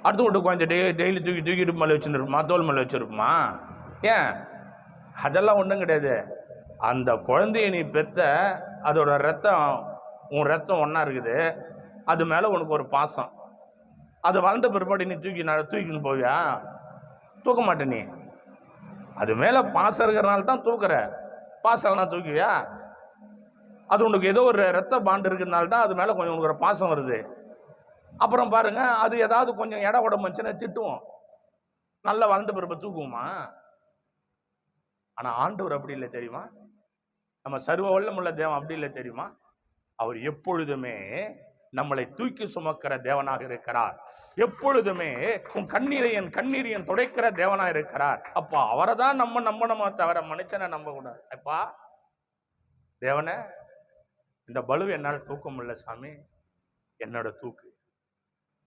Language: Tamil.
அடுத்த வீட்டு குழந்தை டெய்லி தூக்கிட்டு மேலே வச்சுருப்போமா, தோல் மேலே வச்சுருப்போமா? ஏன்? அதெல்லாம் ஒன்றும் கிடையாது. அந்த குழந்தைய நீ பெத்த அதோட ரத்தம் உன் ரத்தம் ஒன்றா இருக்குது, அது மேலே உனக்கு ஒரு பாசம். அது வளர்ந்த பிற்பாடு நீ தூக்கின்னு போவியா? தூக்க மாட்டே. நீ அது மேலே பாசம் இருக்கிறனால தான் தூக்குற. பாசம்னா தூக்குவியா? அது உனக்கு ஏதோ ஒரு ரத்த பாண்டு இருக்கிறதுனால தான் அது மேலே கொஞ்சம் உனக்கு ஒரு பாசம் வருது. அப்புறம் பாருங்க, அது ஏதாவது கொஞ்சம் இட உடம்பு வந்துச்சுன்னா திட்டுவோம். நல்லா வளர்ந்த பிறப்பு தூக்குவோமா? ஆனா ஆண்டவர் அப்படி இல்லை தெரியுமா? நம்ம சர்வ வல்லமுள்ள தேவன் அப்படி இல்லை தெரியுமா? அவர் எப்பொழுதுமே நம்மளை தூக்கி சுமக்கிற தேவனாக இருக்கிறார். எப்பொழுதுமே உன் என் கண்ணீரையும் துடைக்கிற தேவனாக இருக்கிறார். அப்பா அவரை தான் நம்ம நம்பணுமா தவிர மனுஷனை நம்ப கூடாது. அப்பா தேவனே, இந்த பலுவை என்னால் தூக்க முடியல சாமி, என்னோட தூக்கு.